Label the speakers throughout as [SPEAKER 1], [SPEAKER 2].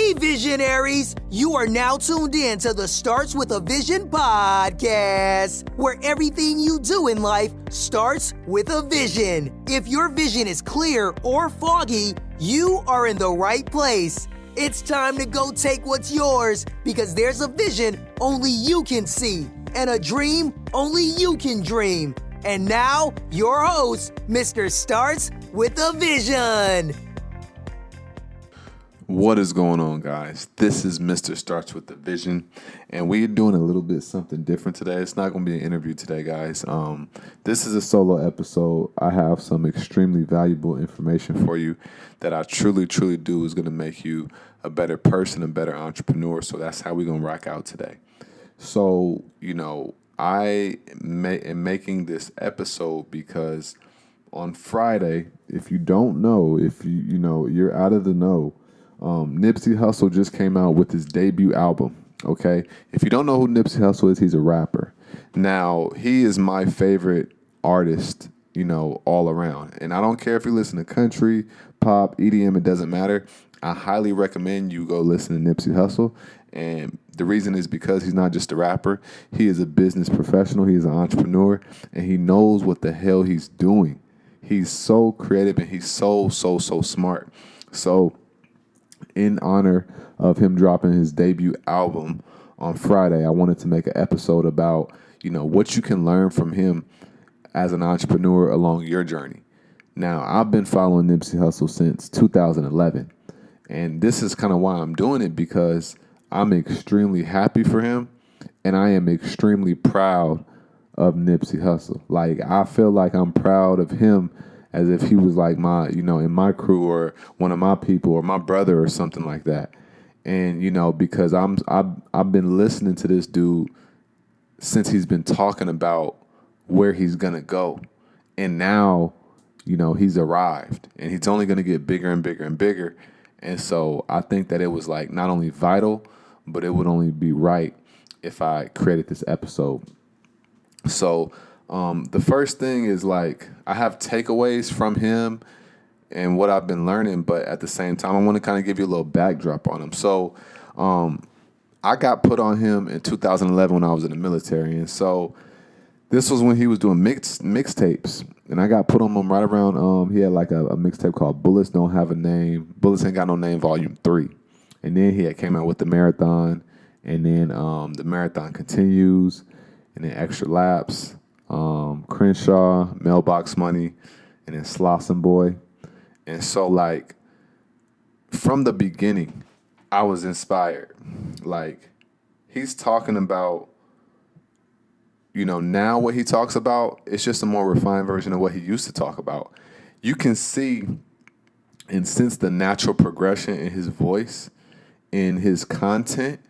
[SPEAKER 1] Hey, visionaries! You are now tuned in to the Starts with a Vision podcast, where everything you do in life starts with a vision. If your vision is clear or foggy, you are in the right place. It's time to go take what's yours, because there's a vision only you can see, and a dream only you can dream. And now, your host, Mr. Starts with a Vision.
[SPEAKER 2] What is going on, guys? This is Mr. Starts with the Vision, and we're doing a little bit something different today. It's not going to be an interview today, guys. This is a solo episode. I have some extremely valuable information for you that I truly do is going to make you a better person, a better entrepreneur. So that's how we're going to rock out today. So, I am making this episode because on Friday, if you don't know, if you're out of the know, Nipsey Hussle just came out with his debut album, okay? If you don't know who Nipsey Hussle is, he's a rapper. Now, he is my favorite artist, all around. And I don't care if you listen to country, pop, EDM, it doesn't matter. I highly recommend you go listen to Nipsey Hussle. And the reason is because he's not just a rapper. He is a business professional. He is an entrepreneur. And he knows what the hell he's doing. He's so creative and he's so smart. So, in honor of him dropping his debut album on Friday, I wanted to make an episode about, what you can learn from him as an entrepreneur along your journey. Now, I've been following Nipsey Hussle since 2011, and this is kind of why I'm doing it, because I'm extremely happy for him, and I am extremely proud of Nipsey Hussle. Like, I feel like I'm proud of him as if he was like my, in my crew or one of my people or my brother or something like that. And, because I've been listening to this dude since he's been talking about where he's going to go. And now, he's arrived and he's only going to get bigger and bigger and bigger. And so I think that it was like not only vital, but it would only be right if I created this episode. So, the first thing is like I have takeaways from him and what I've been learning, but at the same time, I want to kind of give you a little backdrop on him. So I got put on him in 2011 when I was in the military. And so this was when he was doing mixtapes. And I got put on him right around, he had like a mixtape called Bullets Don't Have a Name. Bullets Ain't Got No Name, Volume 3. And then he had came out with The Marathon. And then The Marathon Continues. And then Extra Laps. Crimshaw, Mailbox Money, and then Slossin' Boy. And so, like, from the beginning, I was inspired. Like, he's talking about, now what he talks about, it's just a more refined version of what he used to talk about. You can see and sense the natural progression in his voice, in his content.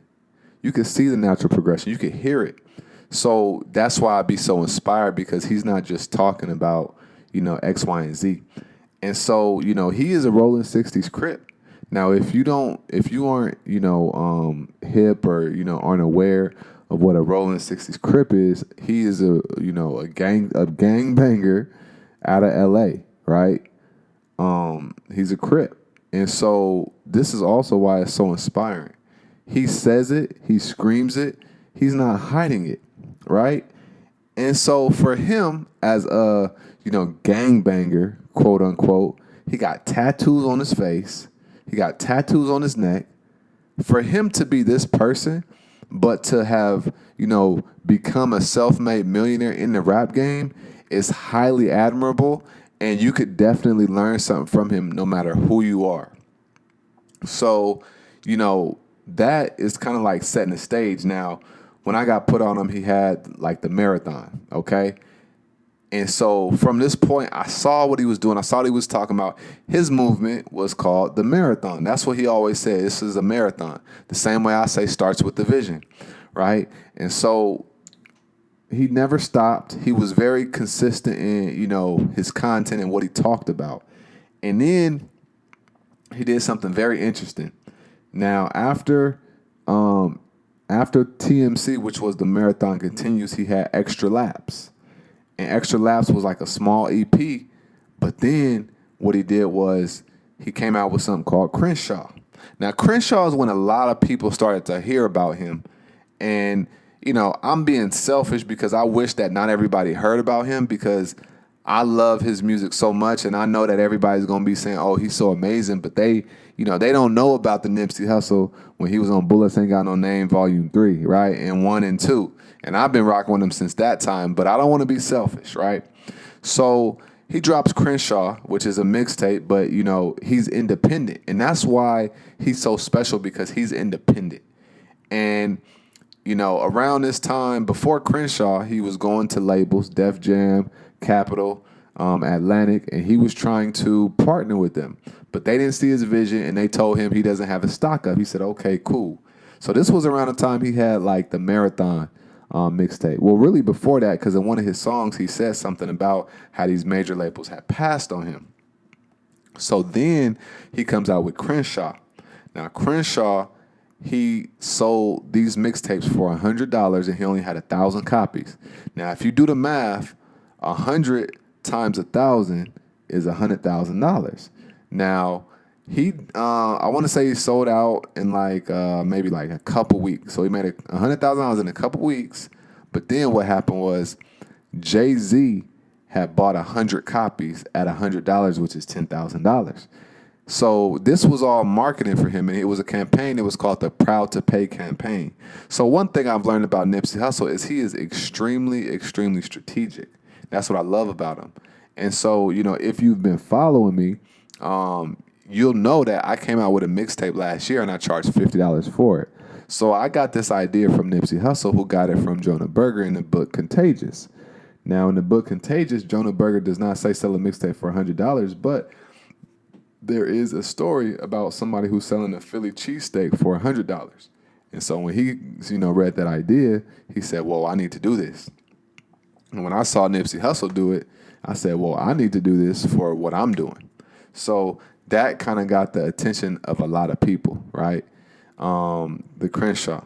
[SPEAKER 2] You can see the natural progression. You can hear it. So that's why I be so inspired, because he's not just talking about, X, Y, and Z. And so, he is a Rolling 60s Crip. Now, if you aren't, hip or, aren't aware of what a Rolling 60s Crip is, he is a gang banger out of LA, right? He's a Crip. And so this is also why it's so inspiring. He says it, he screams it, he's not hiding it. Right? And so for him as a, gangbanger, quote unquote, he got tattoos on his face. He got tattoos on his neck. For him to be this person, but to have, become a self-made millionaire in the rap game is highly admirable. And you could definitely learn something from him no matter who you are. So, that is kind of like setting the stage. Now, when I got put on him, he had like the Marathon, okay? And so from this point, I saw what he was doing. I saw what he was talking about. His movement was called the Marathon. That's what he always said. This is a marathon. The same way I say starts with the vision, right? And so he never stopped. He was very consistent in, his content and what he talked about. And then he did something very interesting. Now, after TMC, which was the Marathon Continues, he had Extra Laps. And Extra Laps was like a small EP. But then what he did was he came out with something called Crimshaw. Now, Crimshaw is when a lot of people started to hear about him. And, I'm being selfish because I wish that not everybody heard about him because I love his music so much. And I know that everybody's going to be saying, oh, he's so amazing. But they don't know about the Nipsey Hussle when he was on Bullets Ain't Got No Name, Volume 3, right? And 1 and 2. And I've been rocking with him since that time. But I don't want to be selfish, right? So he drops Crimshaw, which is a mixtape, but, he's independent. And that's why he's so special because he's independent. And, around this time, before Crimshaw, he was going to labels, Def Jam, Capitol, Atlantic, and he was trying to partner with them. But they didn't see his vision, and they told him he doesn't have a stock up. He said, okay, cool. So this was around the time he had, like, the Marathon mixtape. Well, really before that, because in one of his songs, he said something about how these major labels had passed on him. So then he comes out with Crimshaw. Now, Crimshaw, he sold these mixtapes for $100, and he only had 1,000 copies. Now, if you do the math, 100 times 1,000 is $100,000. Now, I want to say he sold out in maybe a couple weeks. So he made $100,000 in a couple weeks. But then what happened was Jay-Z had bought 100 copies at $100, which is $10,000. So this was all marketing for him, and it was a campaign. It was called the Proud to Pay campaign. So one thing I've learned about Nipsey Hussle is he is extremely, extremely strategic. That's what I love about him. And so, if you've been following me, you'll know that I came out with a mixtape last year, and I charged $50 for it. So I got this idea from Nipsey Hussle, who got it from Jonah Berger in the book Contagious. Now, in the book Contagious, Jonah Berger does not say sell a mixtape for $100, but there is a story about somebody who's selling a Philly cheesesteak for $100. And so when he, read that idea, he said, well, I need to do this. And when I saw Nipsey Hussle do it, I said, well, I need to do this for what I'm doing. So that kind of got the attention of a lot of people, right? The Crimshaw.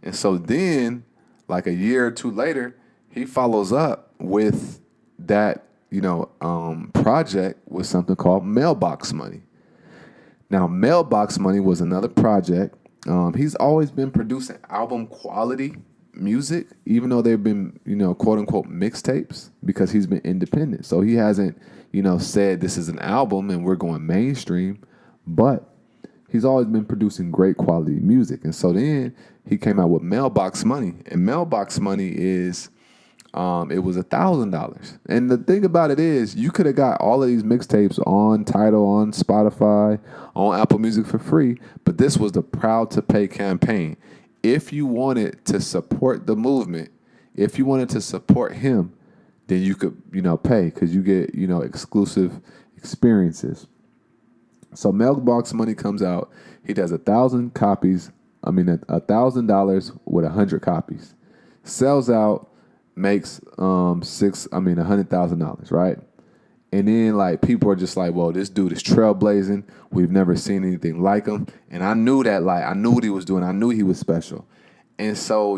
[SPEAKER 2] And so then, like a year or two later, he follows up with that project with something called Mailbox Money. Now, Mailbox Money was another project. He's always been producing album quality music, even though they've been, quote unquote mixtapes, because he's been independent. So he hasn't, said this is an album and we're going mainstream, but he's always been producing great quality music. And so then he came out with Mailbox Money, and Mailbox Money is it was $1,000. And the thing about it is, you could have got all of these mixtapes on Tidal, on Spotify, on Apple Music for free, but this was the Proud to Pay campaign. If you wanted to support the movement, if you wanted to support him, then you could, pay, because you get, exclusive experiences. So Mailbox Money comes out. He does 1,000 copies. $1,000 with 100 copies. Sells out. Makes $100,000, right? And then people are just like, well, this dude is trailblazing. We've never seen anything like him. And I knew that, I knew what he was doing. I knew he was special. And so,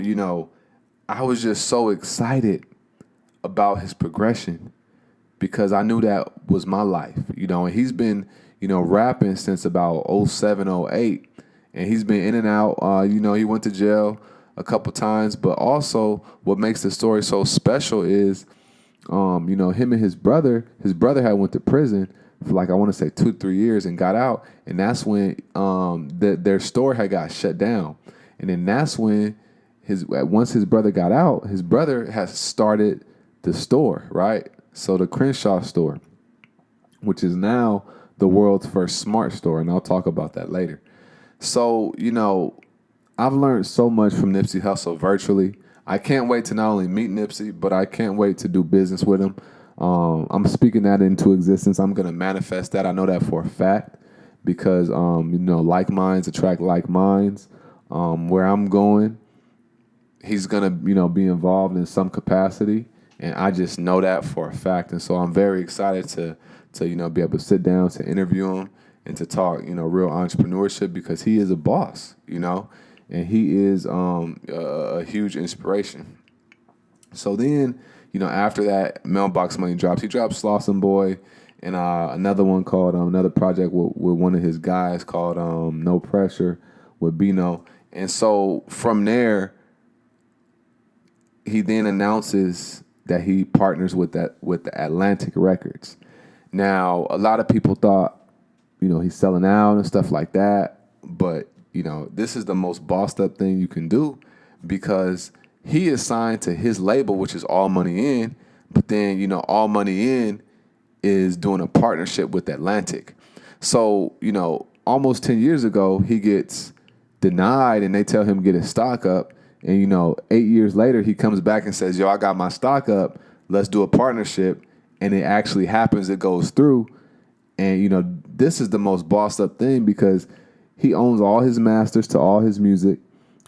[SPEAKER 2] I was just so excited about his progression because I knew that was my life, and he's been, rapping since about 07, 08. And he's been in and out. He went to jail a couple times, but also what makes the story so special is, him and his brother had went to prison for I want to say 2-3 years and got out, and that's when their store had got shut down, and then that's when once his brother got out, his brother has started the store, right? So the Crimshaw store, which is now the world's first smart store, and I'll talk about that later. So I've learned so much from Nipsey Hussle virtually. I can't wait to not only meet Nipsey, but I can't wait to do business with him. I'm speaking that into existence. I'm going to manifest that. I know that for a fact because, like minds attract like minds. Where I'm going, he's going to, be involved in some capacity. And I just know that for a fact. And so I'm very excited to be able to sit down, to interview him and to talk, real entrepreneurship because he is a boss, and he is a huge inspiration. So then, after that Mailbox Money drops, he drops Slauson Boy, and another one called another project with one of his guys called No Pressure with Bino. And so from there, he then announces that he partners with the Atlantic Records. Now, a lot of people thought, he's selling out and stuff like that, but this is the most bossed up thing you can do, because he is signed to his label, which is All Money In, but then All Money In is doing a partnership with Atlantic. So almost 10 years ago, he gets denied, and they tell him get his stock up. And 8 years later, he comes back and says, "Yo, I got my stock up. Let's do a partnership." And it actually happens. It goes through. And this is the most bossed up thing, because he owns all his masters to all his music,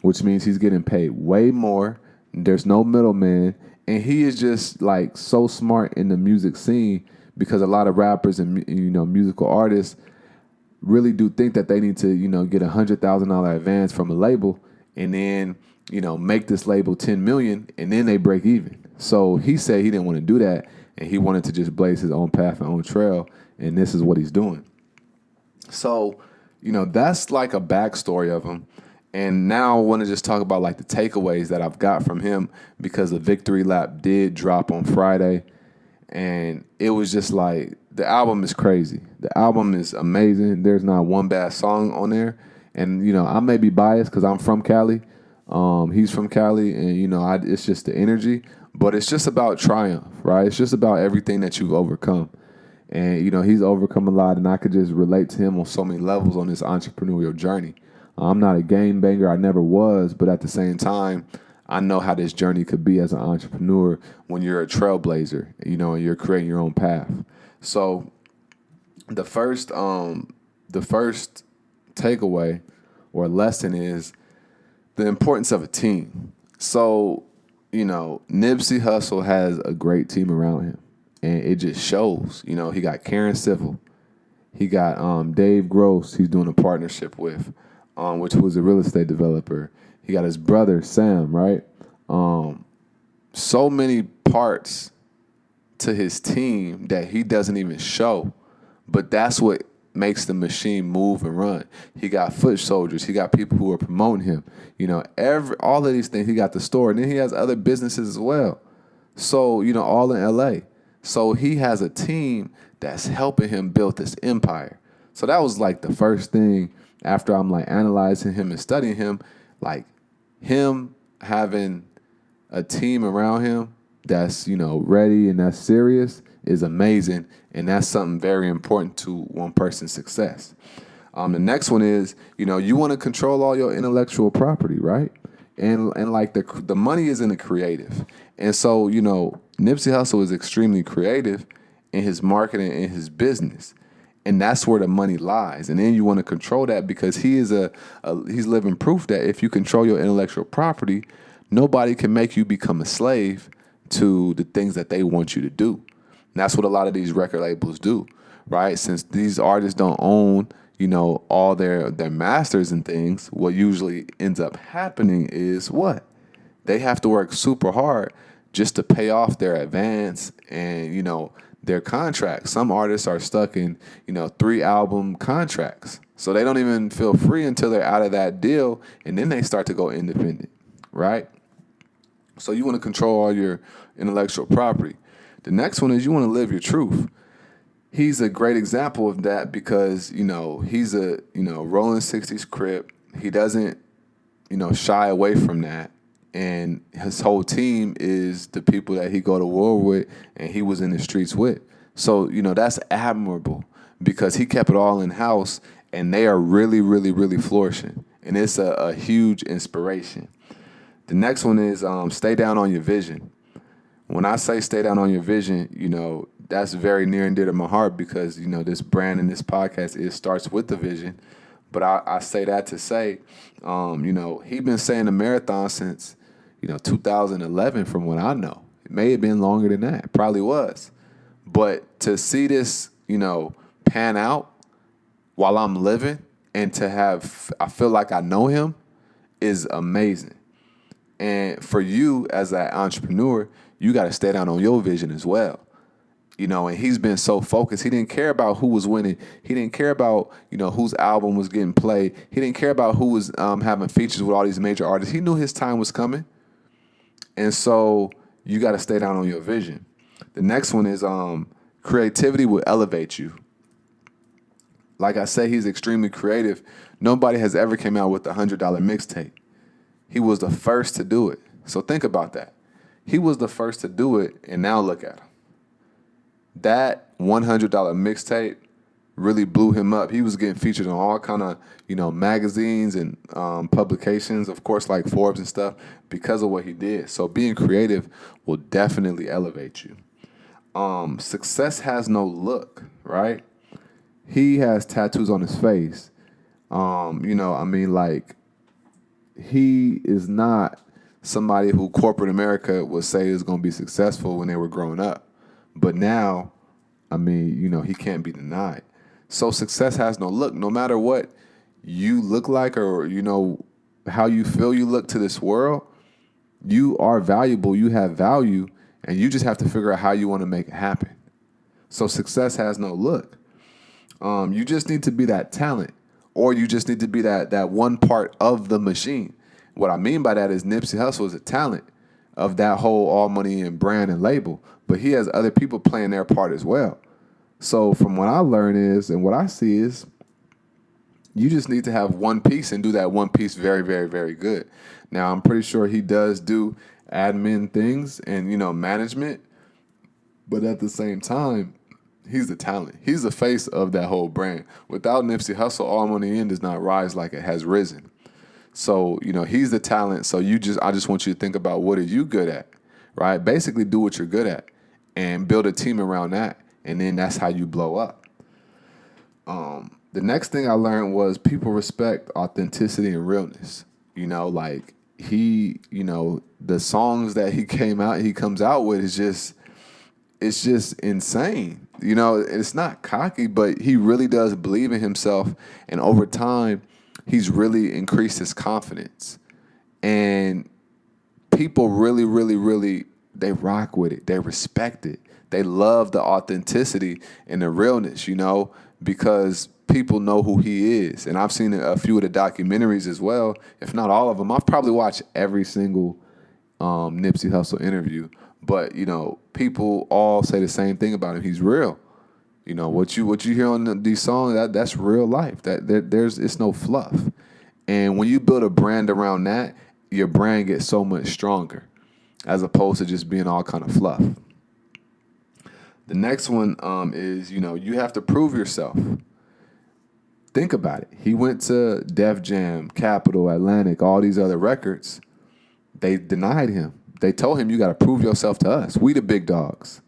[SPEAKER 2] which means he's getting paid way more. There's no middleman, and he is just like so smart in the music scene, because a lot of rappers and musical artists really do think that they need to get $100,000 advance from a label, and then make this label $10 million, and then they break even. So he said he didn't want to do that, and he wanted to just blaze his own path and own trail, and this is what he's doing. So that's like a backstory of him. And now I want to just talk about like the takeaways that I've got from him, because the Victory Lap did drop on Friday, and it was just like, the album is crazy. The album is amazing. There's not one bad song on there. And I may be biased because I'm from Cali. He's from Cali, and it's just the energy. But it's just about triumph, right? It's just about everything that you've overcome. And he's overcome a lot, and I could just relate to him on so many levels on this entrepreneurial journey. I'm not a game banger, I never was, but at the same time, I know how this journey could be as an entrepreneur when you're a trailblazer, and you're creating your own path. So the first takeaway or lesson is the importance of a team. So, Nipsey Hussle has a great team around him, and it just shows. He got Karen Civil. He got Dave Gross he's doing a partnership with, which was a real estate developer. He got his brother, Sam, right? So many parts to his team that he doesn't even show, but that's what makes the machine move and run. He got foot soldiers. He got people who are promoting him. All of these things. He got the store, and then he has other businesses as well. So, all in LA. So he has a team that's helping him build this empire. So that was like the first thing after I'm like analyzing him and studying him, like him having a team around him that's, ready and that's serious is amazing. And that's something very important to one person's success. The next one is, you want to control all your intellectual property, right? And like the money is in the creative. And so, Nipsey Hussle is extremely creative in his marketing and his business. And that's where the money lies. And then you want to control that, because he's living proof that if you control your intellectual property, nobody can make you become a slave to the things that they want you to do. And that's what a lot of these record labels do, right? Since these artists don't own, all their masters and things, what usually ends up happening is what? They have to work super hard just to pay off their advance and, their contracts. Some artists are stuck in, 3-album contracts. So they don't even feel free until they're out of that deal, and then they start to go independent, right? So you want to control all your intellectual property. The next one is you want to live your truth. He's a great example of that, because, he's a, rolling 60s Crip. He doesn't, shy away from that. And his whole team is the people that he go to war with and he was in the streets with. So, that's admirable, because he kept it all in-house, and they are really, really, really flourishing. And it's a huge inspiration. The next one is stay down on your vision. When I say stay down on your vision, that's very near and dear to my heart, because, this brand and this podcast, it starts with the vision. But I say that to say, he's been saying the marathon since, 2011 from what I know. It may have been longer than that. It probably was. But to see this, pan out while I'm living, and to have, I feel like I know him, is amazing. And for you as an entrepreneur, you got to stay down on your vision as well. And he's been so focused. He didn't care about who was winning. He didn't care about, whose album was getting played. He didn't care about who was having features with all these major artists. He knew his time was coming. And so you got to stay down on your vision. The next one is creativity will elevate you. Like I say, he's extremely creative. Nobody has ever came out with a $100 mixtape. He was the first to do it. So think about that. He was the first to do it, and now look at him. That $100 mixtape really blew him up. He was getting featured on all kind of, magazines and publications, of course, like Forbes and stuff, because of what he did. So being creative will definitely elevate you. Success has no look, right? He has tattoos on his face. He is not somebody who corporate America would say is going to be successful when they were growing up. But now, he can't be denied. So success has no look. No matter what you look like or, how you feel you look to this world, you are valuable, you have value, and you just have to figure out how you want to make it happen. So success has no look. You just need to be that talent, or you just need to be that one part of the machine. What I mean by that is Nipsey Hussle is a talent of that whole All Money and brand and label, but he has other people playing their part as well. So from what I learn is, and what I see is, you just need to have one piece and do that one piece very, very, very good. Now, I'm pretty sure he does do admin things and, management, but at the same time, he's the talent. He's the face of that whole brand. Without Nipsey Hussle, All Money In does not rise like it has risen. So, he's the talent. So I just want you to think about, what are you good at, right? Basically do what you're good at and build a team around that. And then that's how you blow up. The next thing I learned was people respect authenticity and realness. The songs that he comes out with it's just insane. It's not cocky, but he really does believe in himself. And over time, he's really increased his confidence. And people really, really, really, they rock with it. They respect it. They love the authenticity and the realness, because people know who he is. And I've seen a few of the documentaries as well, if not all of them. I've probably watched every single Nipsey Hussle interview. But, people all say the same thing about him. He's real. What you hear on these songs, that's real life. It's no fluff. And when you build a brand around that, your brand gets so much stronger, as opposed to just being all kind of fluff. The next one is, you have to prove yourself. Think about it. He went to Def Jam, Capitol, Atlantic, all these other records. They denied him. They told him, you got to prove yourself to us. We the big dogs.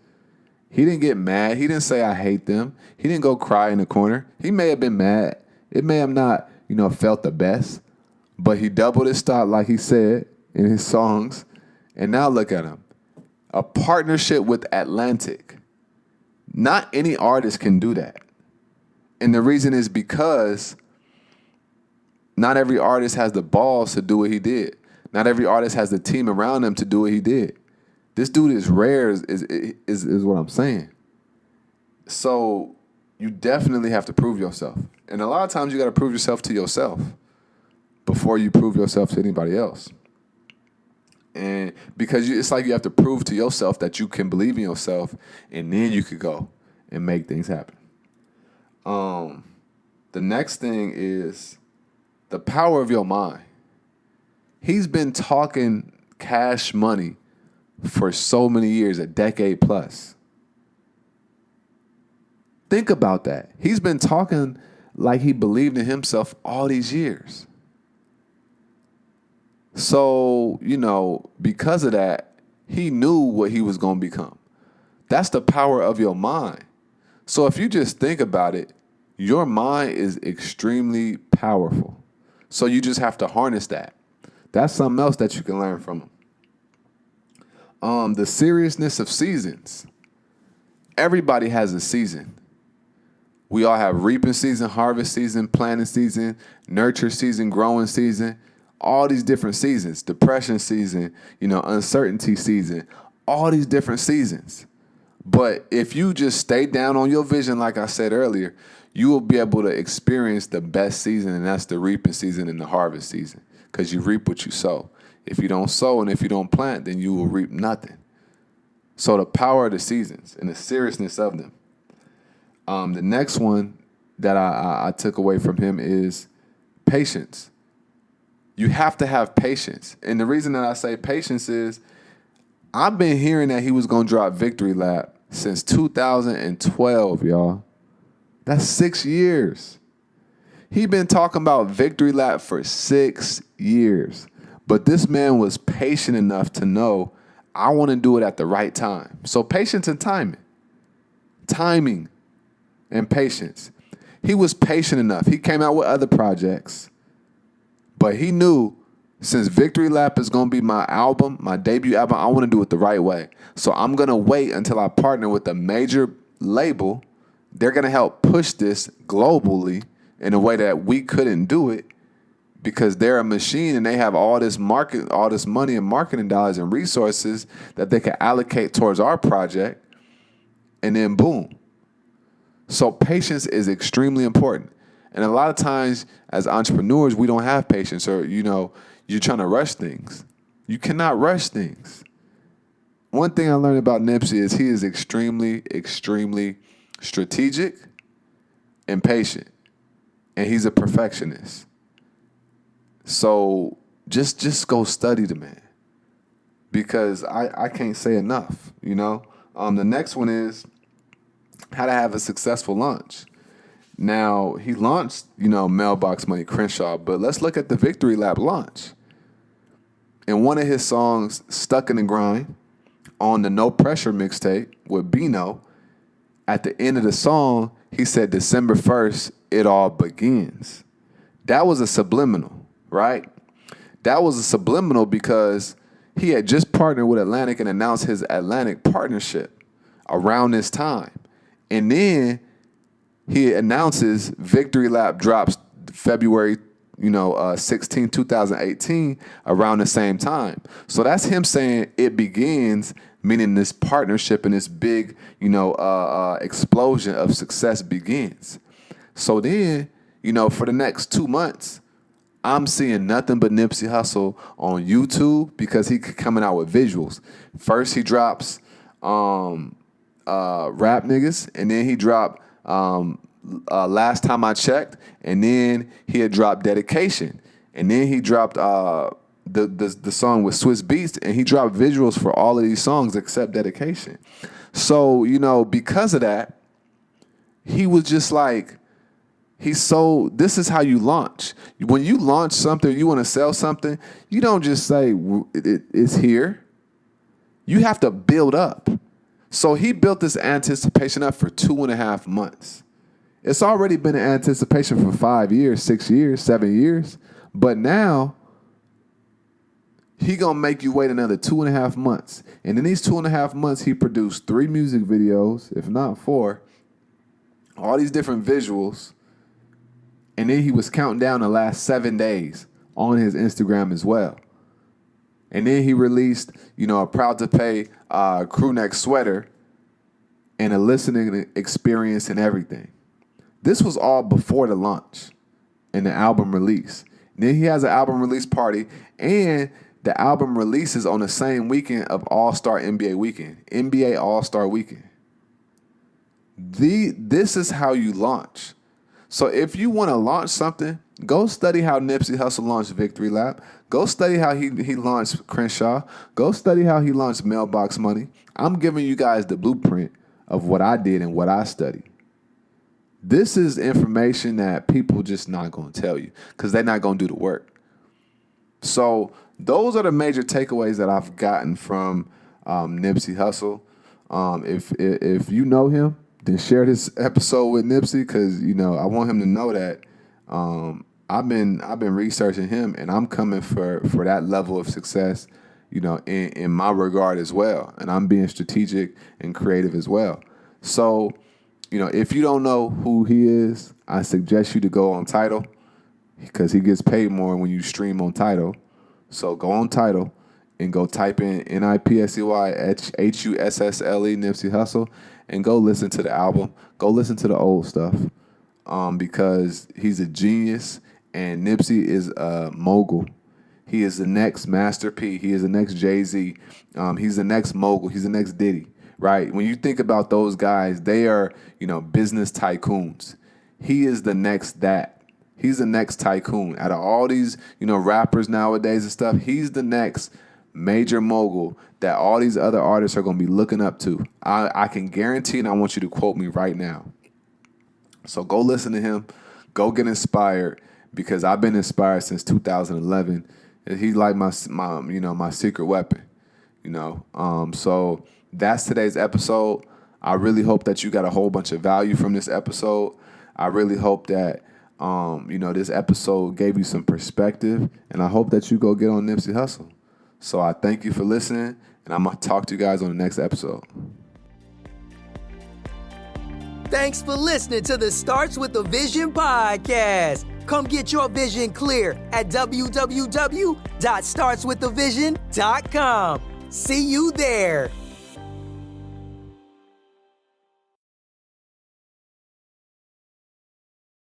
[SPEAKER 2] He didn't get mad. He didn't say, I hate them. He didn't go cry in the corner. He may have been mad. It may have not, felt the best. But he doubled his stock, like he said in his songs. And now look at him. A partnership with Atlantic. Not any artist can do that. And the reason is because not every artist has the balls to do what he did. Not every artist has the team around him to do what he did. This dude is rare, is what I'm saying. So you definitely have to prove yourself. And a lot of times you got to prove yourself to yourself before you prove yourself to anybody else. And because it's like you have to prove to yourself that you can believe in yourself, and then you could go and make things happen. The next thing is the power of your mind. He's been talking Cash Money for so many years, a decade plus. Think about that. He's been talking like he believed in himself all these years. So, because of that, he knew what he was going to become. That's the power of your mind. So if you just think about it, your mind is extremely powerful. So you just have to harness that. That's something else that you can learn from him. The seriousness of seasons. Everybody has a season. We all have reaping season, harvest season, planting season, nurture season, growing season. All these different seasons. Depression season, uncertainty season. All these different seasons. But if you just stay down on your vision, like I said earlier, you will be able to experience the best season, and that's the reaping season and the harvest season, because you reap what you sow. If you don't sow and if you don't plant, then you will reap nothing. So the power of the seasons and the seriousness of them. The next one that I took away from him is patience. You have to have patience. And the reason that I say patience is I've been hearing that he was going to drop Victory Lap since 2012, y'all. That's 6 years. He been talking about Victory Lap for 6 years. But this man was patient enough to know I want to do it at the right time. So patience and timing. Timing and patience. He was patient enough. He came out with other projects. But he knew since Victory Lap is going to be my album, my debut album, I want to do it the right way. So I'm going to wait until I partner with a major label. They're going to help push this globally in a way that we couldn't do it because they're a machine and they have all this money and marketing dollars and resources that they can allocate towards our project. And then boom. So patience is extremely important. And a lot of times as entrepreneurs, we don't have patience, or, you're trying to rush things. You cannot rush things. One thing I learned about Nipsey is he is extremely, extremely strategic and patient. And he's a perfectionist. So just go study the man. Because I can't say enough, The next one is how to have a successful launch. Now, he launched, Mailbox Money Crimshaw, but let's look at the Victory Lap launch. In one of his songs, Stuck in the Grind, on the No Pressure mixtape with Bino, at the end of the song, he said, December 1st, it all begins. That was a subliminal, right? That was a subliminal because he had just partnered with Atlantic and announced his Atlantic partnership around this time. And then he announces Victory Lap drops February 16, 2018, around the same time. So that's him saying it begins, meaning this partnership and this big, explosion of success begins. So then, for the next 2 months, I'm seeing nothing but Nipsey Hussle on YouTube because he coming out with visuals. First, he drops Rap Niggas, and then he dropped Last Time I Checked, and then he had dropped Dedication, and then he dropped the song with Swiss Beats, and he dropped visuals for all of these songs except Dedication. So, because of that, he was just like, this is how you launch. When you launch something, you want to sell something, you don't just say it's here. You have to build up. So he built this anticipation up for 2.5 months. It's already been an anticipation for 5 years, 6 years, 7 years. But now, he going to make you wait another 2.5 months. And in these 2.5 months, he produced 3 music videos, if not 4. All these different visuals. And then he was counting down the last 7 days on his Instagram as well. And then he released, a Proud to Pay crew neck sweater and a listening experience and everything. This was all before the launch and the album release. And then he has an album release party, and the album releases on the same weekend of All-Star NBA Weekend, NBA All-Star Weekend. This is how you launch. So if you want to launch something, go study how Nipsey Hussle launched Victory Lap. Go study how he launched Crimshaw. Go study how he launched Mailbox Money. I'm giving you guys the blueprint of what I did and what I studied. This is information that people just not going to tell you because they're not going to do the work. So those are the major takeaways that I've gotten from Nipsey Hussle. If you know him, then share this episode with Nipsey because, I want him to know that I've been researching him and I'm coming for that level of success, in my regard as well. And I'm being strategic and creative as well. So, if you don't know who he is, I suggest you to go on Tidal because he gets paid more when you stream on Tidal. So go on Tidal and go type in NIPSEYHUSSLE Nipsey Hussle and go listen to the album. Go listen to the old stuff because he's a genius and Nipsey is a mogul. He is the next Master P. He is the next Jay-Z. He's the next mogul. He's the next Diddy, right? When you think about those guys, they are, business tycoons. He is the next that. He's the next tycoon. Out of all these, rappers nowadays and stuff, he's the next major mogul that all these other artists are going to be looking up to. I can guarantee, and I want you to quote me right now. So go listen to him. Go get inspired because I've been inspired since 2011. He's like my secret weapon, So that's today's episode. I really hope that you got a whole bunch of value from this episode. I really hope that, this episode gave you some perspective, and I hope that you go get on Nipsey Hussle. So I thank you for listening, and I'm going to talk to you guys on the next episode.
[SPEAKER 1] Thanks for listening to the Starts With a Vision podcast. Come get your vision clear at www.startswithavision.com. See you there.